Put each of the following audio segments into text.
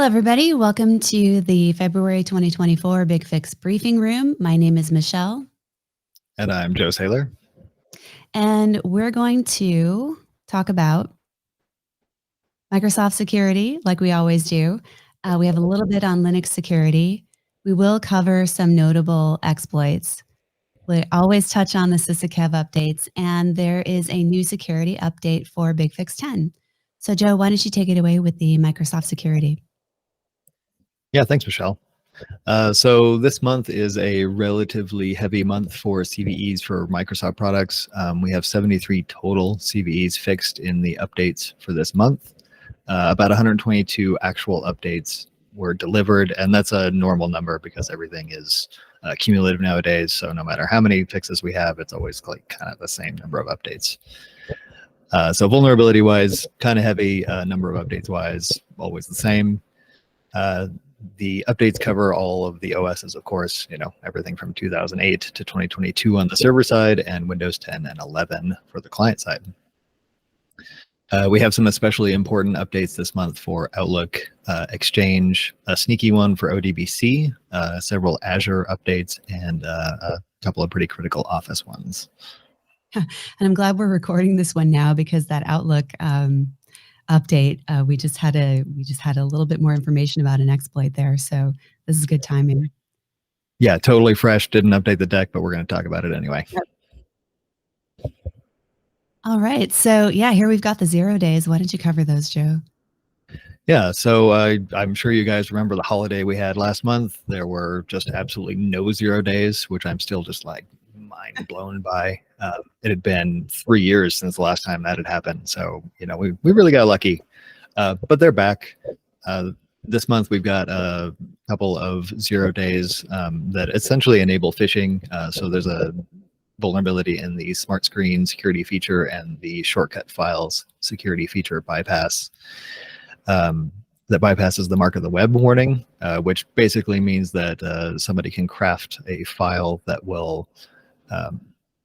Hello, everybody. Welcome to the February 2024 BigFix Briefing Room. My name is Michelle. And I'm Joe Saylor. And we're going to talk about Microsoft security, like we always do. We have a little bit on Linux security. We will cover some notable exploits. We always touch on the CISA KEV updates, and there is a new security update for BigFix 10. So, Joe, why don't you take it away with the Microsoft security? Yeah, thanks, Michelle. So this month is a relatively heavy month for CVEs for Microsoft products. We have 73 total CVEs fixed in the updates for this month. About 122 actual updates were delivered, and that's a normal number because everything is cumulative nowadays. So no matter how many fixes we have, it's always like kind of the same number of updates. So vulnerability-wise, kind of heavy. Number of updates-wise, always the same. The updates cover all of the OSs, of course, everything from 2008 to 2022 on the server side and Windows 10 and 11 for the client side. We have some especially important updates this month for Outlook, Exchange, a sneaky one for ODBC, several Azure updates, and a couple of pretty critical Office ones. And I'm glad we're recording this one now because that Outlook update, we just had a little bit more information about an exploit there, so this is good timing. Yeah, totally fresh. Didn't update the deck, but we're going to talk about it anyway. Yep. All right, so yeah, here we've got the 0 days. Why don't you cover those, Joe? Yeah, so I'm sure you guys remember the holiday we had last month. There were just absolutely no 0 days, which I'm still just like mind blown by. It had been 3 years since the last time that had happened. So, we really got lucky, but they're back. This month, we've got a couple of 0 days that essentially enable phishing. So there's a vulnerability in the smart screen security feature and the shortcut files security feature bypass. That bypasses the mark of the web warning, which basically means that somebody can craft a file that will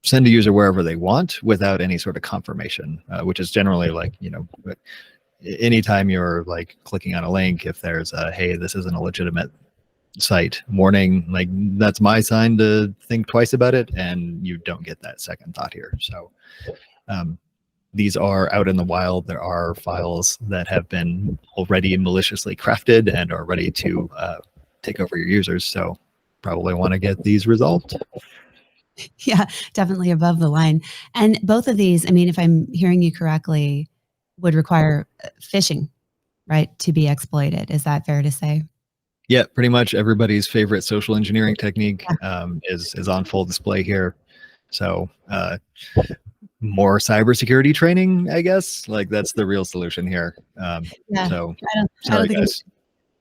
send a user wherever they want without any sort of confirmation, which is generally like, anytime you're like clicking on a link, if there's a, hey, this isn't a legitimate site warning, like that's my sign to think twice about it, and you don't get that second thought here. So these are out in the wild. There are files that have been already maliciously crafted and are ready to take over your users. So probably want to get these resolved. Yeah, definitely above the line. And both of these, I mean, if I'm hearing you correctly, would require phishing, right, to be exploited. Is that fair to say? Yeah, pretty much everybody's favorite social engineering technique is on full display here. So more cybersecurity training, I guess. Like that's the real solution here. Yeah, so I don't think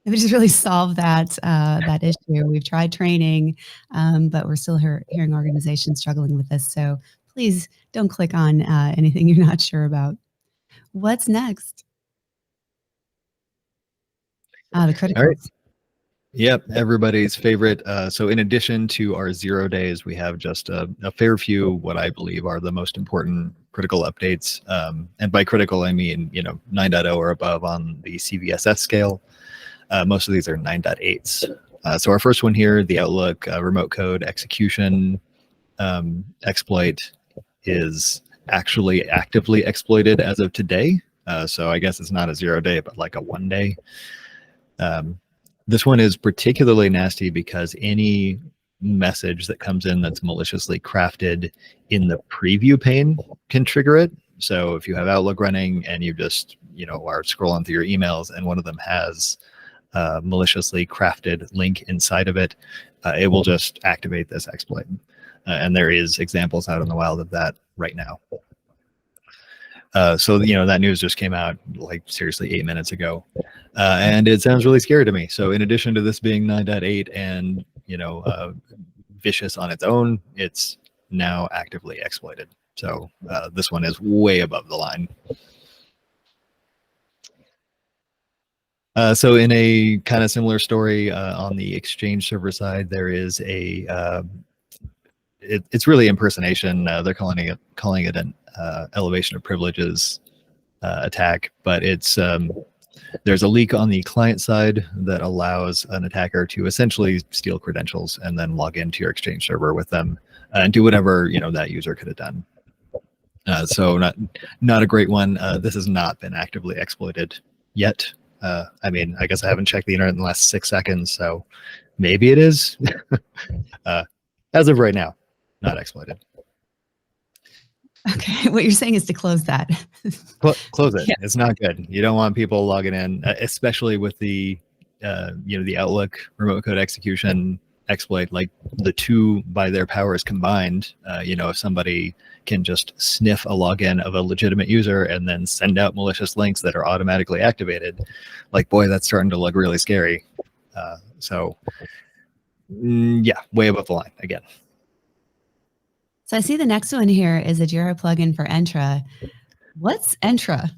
it would just really solve that that issue. We've tried training, but we're still hearing organizations struggling with this. So please don't click on anything you're not sure about. What's next? The criticals. All right. Yep, everybody's favorite. So in addition to our 0 days, we have just a fair few, what I believe are the most important critical updates. And by critical, I mean, 9.0 or above on the CVSS scale. Most of these are 9.8s. So our first one here, the Outlook remote code execution exploit is actually actively exploited as of today. So I guess it's not a 0 day, but like a 1 day. This one is particularly nasty because any message that comes in that's maliciously crafted in the preview pane can trigger it. So if you have Outlook running and you just, are scrolling through your emails and one of them has a maliciously crafted link inside of it, it will just activate this exploit. And there is examples out in the wild of that right now. So, that news just came out like seriously 8 minutes ago. And it sounds really scary to me. So in addition to this being 9.8 and, vicious on its own, it's now actively exploited. So this one is way above the line. So in a kind of similar story on the Exchange server side, there is a, it's really impersonation. They're calling it an elevation of privileges attack, but it's there's a leak on the client side that allows an attacker to essentially steal credentials and then log into your Exchange server with them and do whatever that user could have done. So not a great one. This has not been actively exploited yet. I mean, I guess I haven't checked the internet in the last 6 seconds, so maybe it is. As of right now, not exploited. Okay, what you're saying is to close that. Close it. Yeah. It's not good. You don't want people logging in, especially with the the Outlook remote code execution exploit. Like the two by their powers combined, if somebody can just sniff a login of a legitimate user and then send out malicious links that are automatically activated, like, boy, that's starting to look really scary. So yeah, way above the line again. So I see the next one here is a Jira plugin for Entra. What's Entra?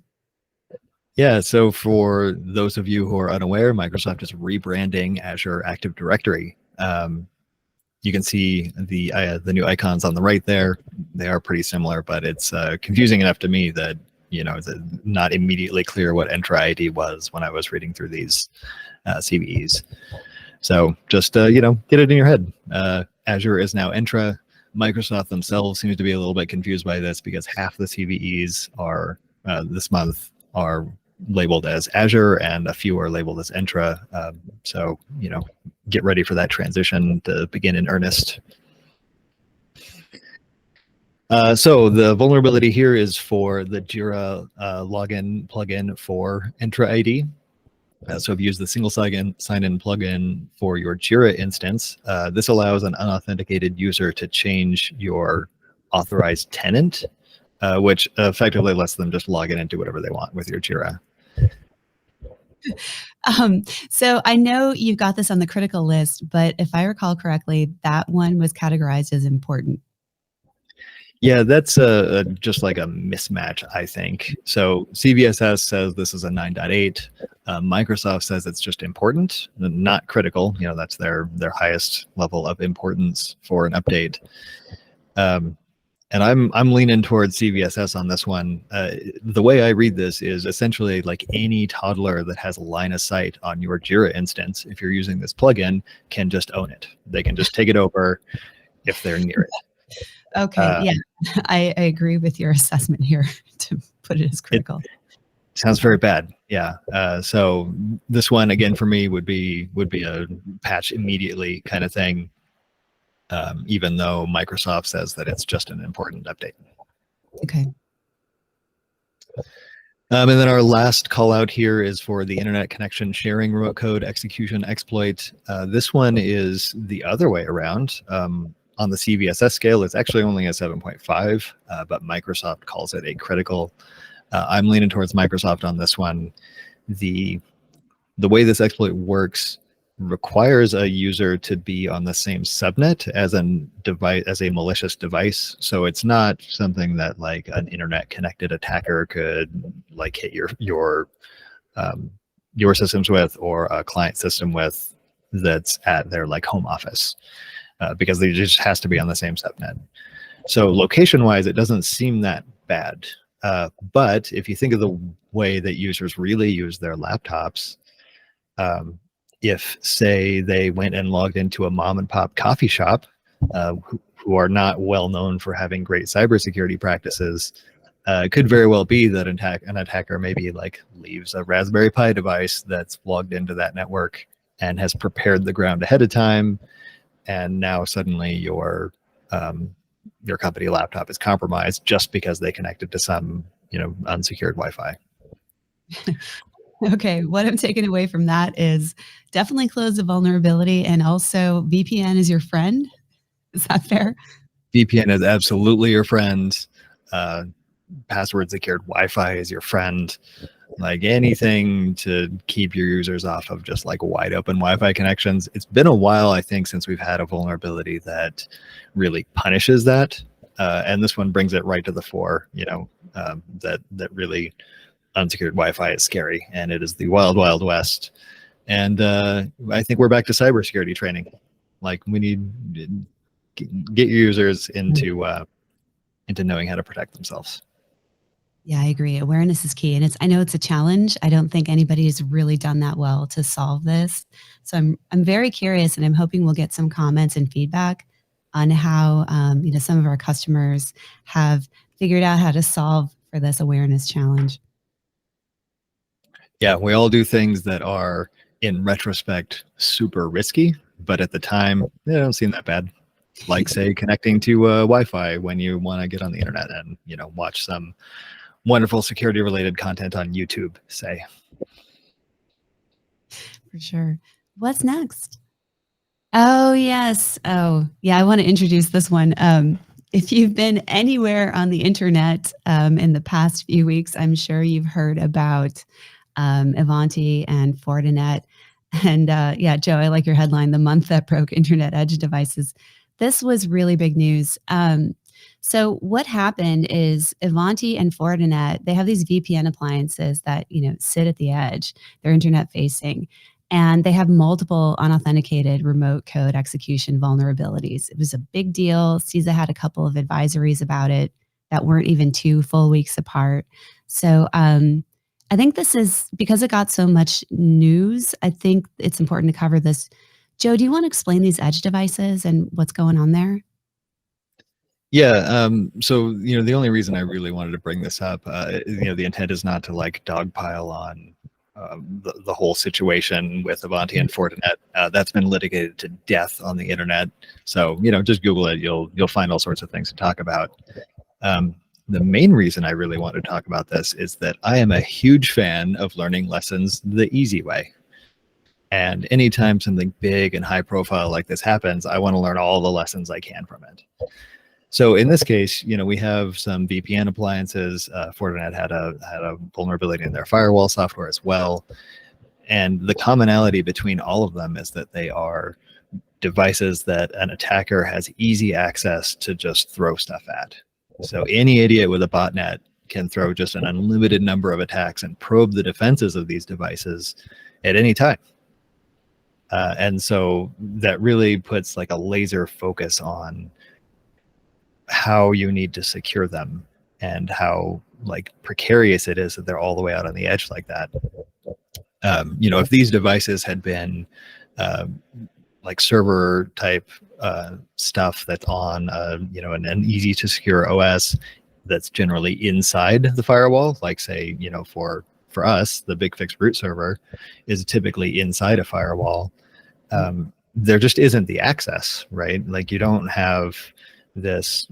Yeah, so for those of you who are unaware, Microsoft is rebranding Azure Active Directory. You can see the new icons on the right there. They are pretty similar, but it's confusing enough to me that it's not immediately clear what Entra ID was when I was reading through these CVEs. So just get it in your head. Azure is now Entra. Microsoft themselves seems to be a little bit confused by this because half the CVEs are this month are labeled as Azure and a few are labeled as Entra. So get ready for that transition to begin in earnest. So the vulnerability here is for the Jira login plugin for Entra ID. So if you use the single sign-in plugin for your Jira instance, this allows an unauthenticated user to change your authorized tenant, which effectively lets them just log in and do whatever they want with your Jira. So I know you've got this on the critical list, but if I recall correctly, that one was categorized as important. Yeah, that's just like a mismatch, I think. So CVSS says this is a 9.8. Microsoft says it's just important, not critical. That's their highest level of importance for an update. And I'm leaning towards CVSS on this one. The way I read this is essentially like any toddler that has a line of sight on your Jira instance, if you're using this plugin, can just own it. They can just take it over if they're near it. Okay, yeah, I agree with your assessment here to put it as critical. Sounds very bad. Yeah. So this one again for me would be a patch immediately kind of thing. Even though Microsoft says that it's just an important update. Okay. And then our last call out here is for the internet connection sharing remote code execution exploit. This one is the other way around. On the CVSS scale, it's actually only a 7.5, but Microsoft calls it a critical. I'm leaning towards Microsoft on this one. The way this exploit works requires a user to be on the same subnet as a malicious device. So it's not something that like an internet connected attacker could like hit your systems with, or a client system with that's at their like home office, because they just has to be on the same subnet. So location wise, it doesn't seem that bad. But if you think of the way that users really use their laptops, if say they went and logged into a mom and pop coffee shop, who are not well known for having great cybersecurity practices, it could very well be that an attacker maybe like leaves a Raspberry Pi device that's logged into that network and has prepared the ground ahead of time, and now suddenly your company laptop is compromised just because they connected to some unsecured Wi-Fi. Okay, what I'm taking away from that is definitely close the vulnerability, and also VPN is your friend. Is that fair? VPN is absolutely your friend. Password secured Wi-Fi is your friend. Like anything to keep your users off of just like wide open Wi-Fi connections. It's been a while, I think, since we've had a vulnerability that really punishes that. And this one brings it right to the fore, that really unsecured Wi-Fi is scary, and it is the wild, wild west. And I think we're back to cybersecurity training. Like we need get your users into knowing how to protect themselves. Yeah, I agree. Awareness is key. And I know it's a challenge. I don't think anybody has really done that well to solve this. So I'm very curious, and I'm hoping we'll get some comments and feedback on how, some of our customers have figured out how to solve for this awareness challenge. Yeah, we all do things that are, in retrospect, super risky, but at the time, they don't seem that bad. Like, say, connecting to Wi-Fi when you want to get on the internet and watch some wonderful security related content on YouTube, say. For sure. What's next? Oh, yes. Oh, yeah. I want to introduce this one. If you've been anywhere on the internet in the past few weeks, I'm sure you've heard about Ivanti and Fortinet. And yeah, Joe, I like your headline, "The Month That Broke Internet Edge Devices." This was really big news. So what happened is Ivanti and Fortinet, they have these VPN appliances that, sit at the edge. They're internet facing, and they have multiple unauthenticated remote code execution vulnerabilities. It was a big deal. CISA had a couple of advisories about it that weren't even 2 full weeks apart. So I think this is because it got so much news. I think it's important to cover this. Joe, do you want to explain these edge devices and what's going on there? Yeah. So, the only reason I really wanted to bring this up, the intent is not to like dogpile on the whole situation with Avanti and Fortinet. That's been litigated to death on the internet. So, just Google it. You'll find all sorts of things to talk about. The main reason I really want to talk about this is that I am a huge fan of learning lessons the easy way. And anytime something big and high profile like this happens, I want to learn all the lessons I can from it. So in this case, we have some VPN appliances. Fortinet had a vulnerability in their firewall software as well. And the commonality between all of them is that they are devices that an attacker has easy access to just throw stuff at. So any idiot with a botnet can throw just an unlimited number of attacks and probe the defenses of these devices at any time. And so that really puts like a laser focus on how you need to secure them and how like precarious it is that they're all the way out on the edge like that. If these devices had been like server type stuff that's on an easy to secure OS that's generally inside the firewall, like say for us the BigFix root server is typically inside a firewall. There just isn't the access, right? Like you don't have this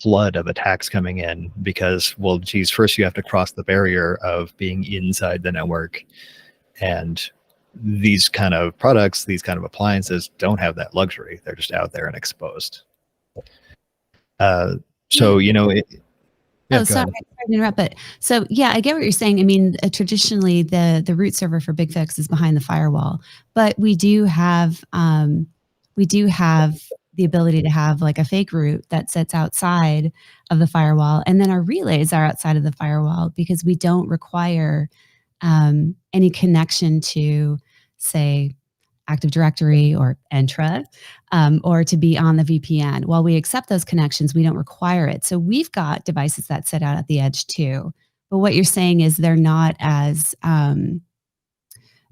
flood of attacks coming in because, well, geez, first you have to cross the barrier of being inside the network. And these kind of products, these kind of appliances don't have that luxury. They're just out there and exposed. So, yeah, Oh, go sorry, ahead. sorry to interrupt, but so yeah, I get what you're saying. I mean, traditionally, the root server for BigFix is behind the firewall, but we do have the ability to have like a fake root that sits outside of the firewall, and then our relays are outside of the firewall because we don't require any connection to, say, Active Directory or Entra, or to be on the VPN. While we accept those connections, we don't require it. So we've got devices that sit out at the edge too. But what you're saying is they're not as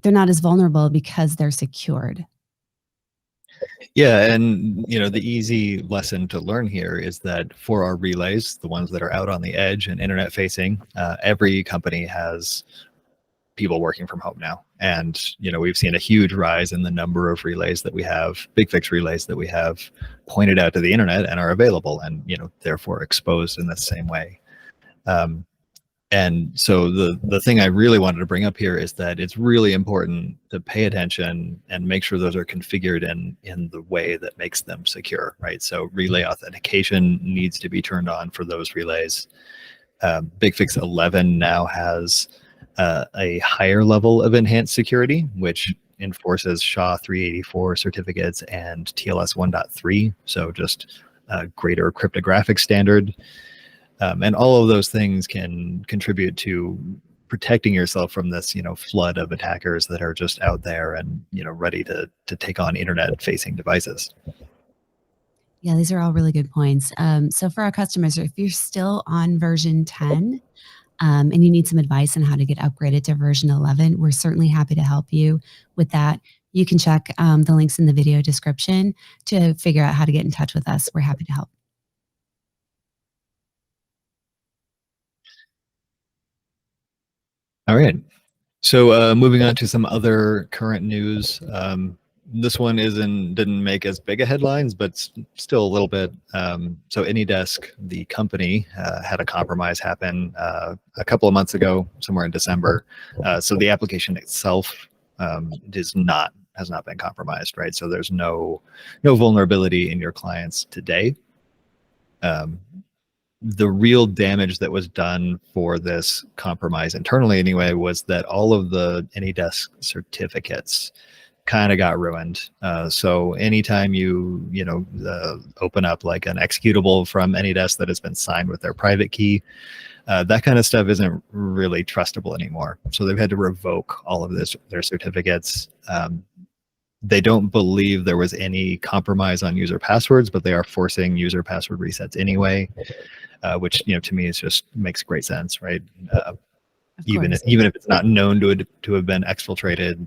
vulnerable because they're secured. Yeah, and the easy lesson to learn here is that for our relays, the ones that are out on the edge and internet facing, every company has people working from home now. And, we've seen a huge rise in the number of relays that we have, BigFix relays that we have pointed out to the internet and are available and, therefore exposed in the same way. And so the thing I really wanted to bring up here is that it's really important to pay attention and make sure those are configured in the way that makes them secure, right? So relay authentication needs to be turned on for those relays. BigFix 11 now has a higher level of enhanced security, which enforces SHA-384 certificates and TLS 1.3, so just a greater cryptographic standard. And all of those things can contribute to protecting yourself from this, flood of attackers that are just out there and, ready to take on internet-facing devices. Yeah, these are all really good points. So for our customers, if you're still on version 10, and you need some advice on how to get upgraded to version 11, we're certainly happy to help you with that. You can check the links in the video description to figure out how to get in touch with us. We're happy to help. All right. So moving on to some other current news. This one didn't make as big a headlines, but still a little bit. So AnyDesk, the company, had a compromise happen a couple of months ago, somewhere in December. So the application itself has not been compromised, right? So there's no vulnerability in your clients today. The real damage that was done for this compromise internally anyway was that all of the AnyDesk certificates kind of got ruined. So anytime you open up like an executable from AnyDesk that has been signed with their private key, that kind of stuff isn't really trustable anymore. So they've had to revoke all of their certificates. They don't believe there was any compromise on user passwords, but they are forcing user password resets anyway. Which to me is just makes great sense, right? Even if it's not known to have been exfiltrated,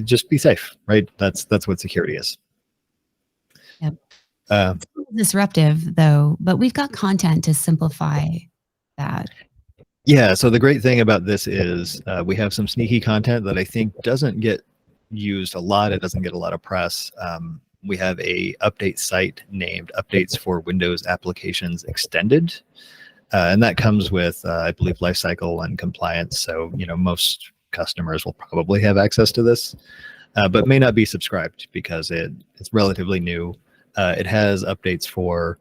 just be safe, right? That's what security is. Yep. It's disruptive though, but we've got content to simplify that. Yeah. So the great thing about this is we have some sneaky content that I think doesn't get used a lot. It doesn't get a lot of press. We have a update site named Updates for Windows Applications Extended. And that comes with, I believe, lifecycle and compliance. So, most customers will probably have access to this, but may not be subscribed because it's relatively new. It has updates for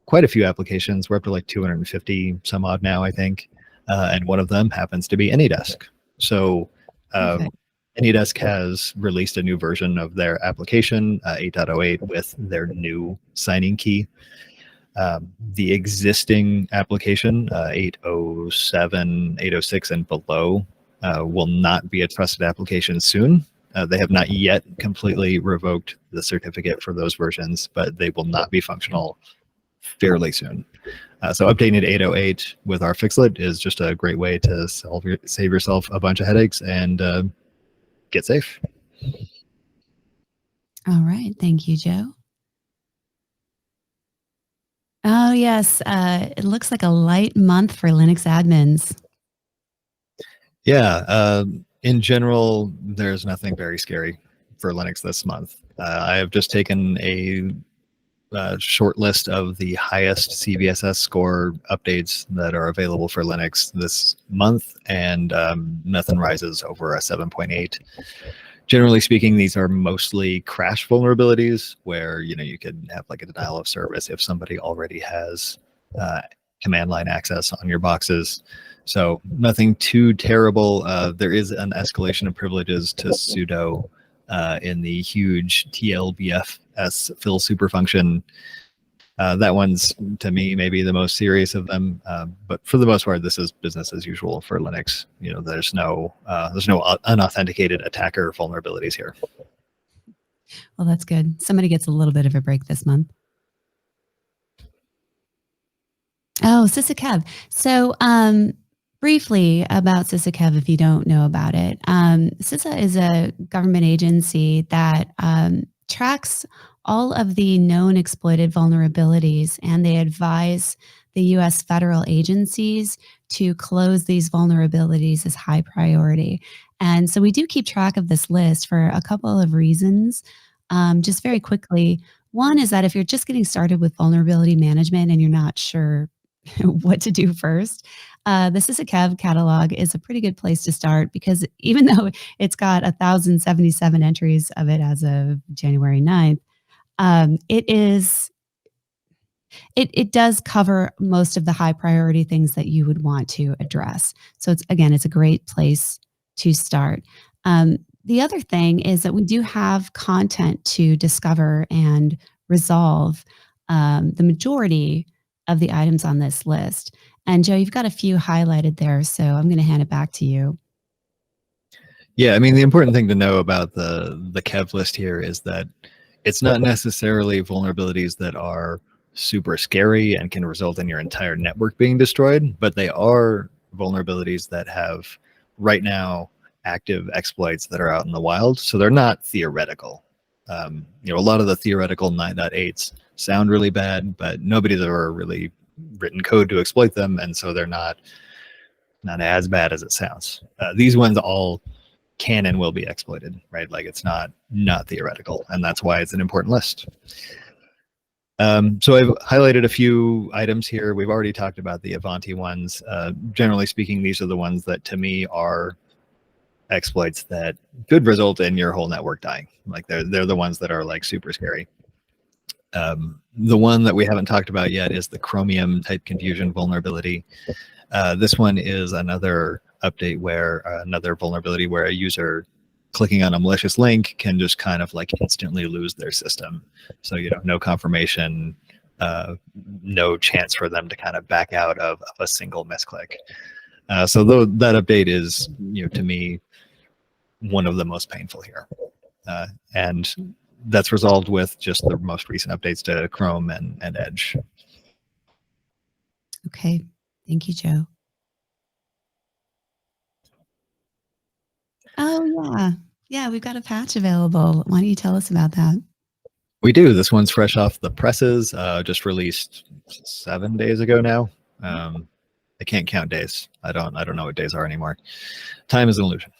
quite a few applications. We're up to like 250 some odd now, I think. And one of them happens to be AnyDesk. So AnyDesk has released a new version of their application, 8.08, with their new signing key. The existing application, 8.07, 8.06, and below, will not be a trusted application soon. They have not yet completely revoked the certificate for those versions, but they will not be functional fairly soon. So updating to 8.08 with our Fixlet is just a great way to save yourself a bunch of headaches and get safe. All right. Thank you, Joe. Oh, yes. It looks like a light month for Linux admins. Yeah. In general, there's nothing very scary for Linux this month. I have just taken a short list of the highest CVSS score updates that are available for Linux this month, and nothing rises over a 7.8. Generally speaking, these are mostly crash vulnerabilities where you could have like a denial of service if somebody already has command line access on your boxes. So nothing too terrible. There is an escalation of privileges to sudo in the huge TLBFS fill super function. That one's, to me, maybe the most serious of them. But for the most part, this is business as usual for Linux. There's no unauthenticated attacker vulnerabilities here. Well, that's good. Somebody gets a little bit of a break this month. Oh, CISA KEV. So briefly about CISA KEV, if you don't know about it. CISA is a government agency that tracks all of the known exploited vulnerabilities, and they advise the U.S. federal agencies to close these vulnerabilities as high priority. And so we do keep track of this list for a couple of reasons. Just very quickly, one is that if you're just getting started with vulnerability management and you're not sure what to do first, the CISA KEV catalog is a pretty good place to start, because even though it's got 1,077 entries of it as of January 9th, it does cover most of the high priority things that you would want to address. So it's a great place to start. The other thing is that we do have content to discover and resolve the majority of the items on this list. And Joe, you've got a few highlighted there, so I'm going to hand it back to you. Yeah, I mean, the important thing to know about the KEV list here is that It's not necessarily vulnerabilities that are super scary and can result in your entire network being destroyed, but they are vulnerabilities that have right now active exploits that are out in the wild. So they're not theoretical. A lot of the theoretical 9.8s sound really bad, but nobody's ever really written code to exploit them, and so they're not as bad as it sounds. These ones all can and will be exploited, right? Like it's not theoretical, and that's why it's an important list. So I've highlighted a few items here. We've already talked about the Ivanti ones. Generally speaking, these are the ones that to me are exploits that could result in your whole network dying. Like they're the ones that are like super scary. The one that we haven't talked about yet is the Chromium type confusion vulnerability. This one is another update where another vulnerability where a user clicking on a malicious link can just kind of like instantly lose their system. So, no confirmation, no chance for them to kind of back out of a single misclick. So that update is, to me, one of the most painful here. And that's resolved with just the most recent updates to Chrome and Edge. Okay. Thank you, Joe. Oh, yeah. Yeah, we've got a patch available. Why don't you tell us about that? We do. This one's fresh off the presses, just released 7 days ago now. I can't count days. I don't know what days are anymore. Time is an illusion.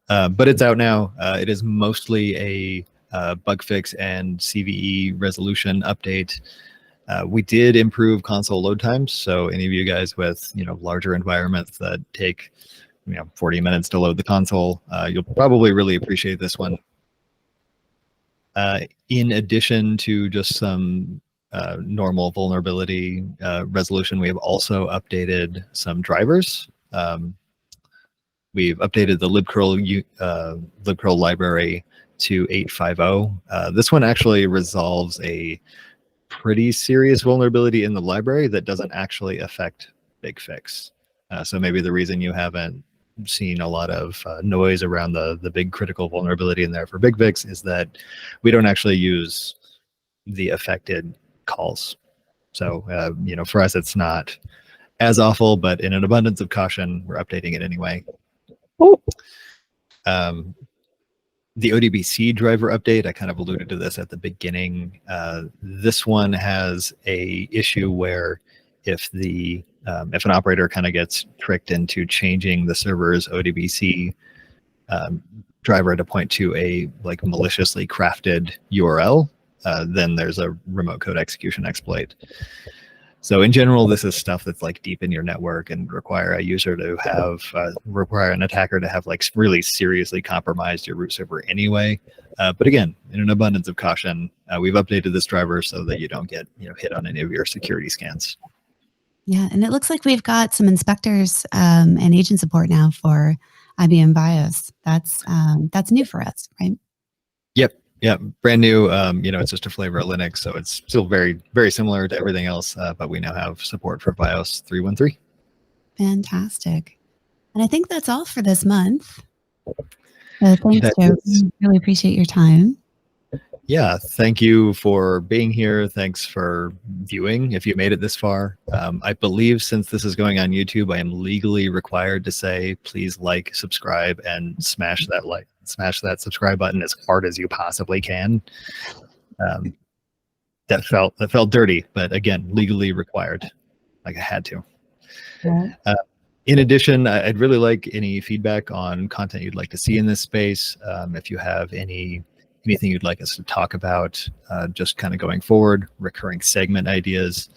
But it's out now. It is mostly a bug fix and CVE resolution update. We did improve console load times. So any of you guys with larger environments that take 40 minutes to load the console, you'll probably really appreciate this one. In addition to just some normal vulnerability resolution, we have also updated some drivers. We've updated the libcurl library to 8.5.0. This one actually resolves a pretty serious vulnerability in the library that doesn't actually affect BigFix. So maybe the reason you haven't seen a lot of noise around the big critical vulnerability in there for BigFix is that we don't actually use the affected calls. So, for us, it's not as awful, but in an abundance of caution, we're updating it anyway. The ODBC driver update, I kind of alluded to this at the beginning. This one has a issue where if an operator kind of gets tricked into changing the server's ODBC driver to point to a like maliciously crafted URL, then there's a remote code execution exploit. So in general, this is stuff that's like deep in your network and require a user to have, require an attacker to have like really seriously compromised your root server anyway. But again, in an abundance of caution, we've updated this driver so that you don't get hit on any of your security scans. Yeah, and it looks like we've got some inspectors and agent support now for IBM BIOS. That's new for us, right? Yep. Yeah, brand new. It's just a flavor of Linux, so it's still very, very similar to everything else. But we now have support for BIOS 3.1.3. Fantastic. And I think that's all for this month. Thanks, Joe. Really appreciate your time. Yeah, thank you for being here. Thanks for viewing if you made it this far. I believe since this is going on YouTube, I am legally required to say, please like, subscribe, and smash that subscribe button as hard as you possibly can. That felt dirty, but again, legally required. Like I had to. Yeah. In addition, I'd really like any feedback on content you'd like to see in this space. If you have anything you'd like us to talk about, just kind of going forward, recurring segment ideas,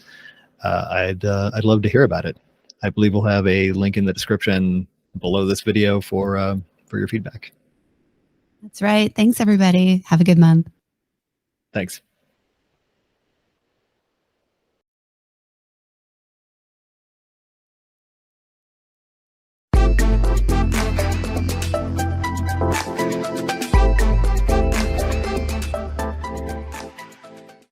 I'd love to hear about it. I believe we'll have a link in the description below this video for your feedback. That's right. Thanks, everybody. Have a good month. Thanks.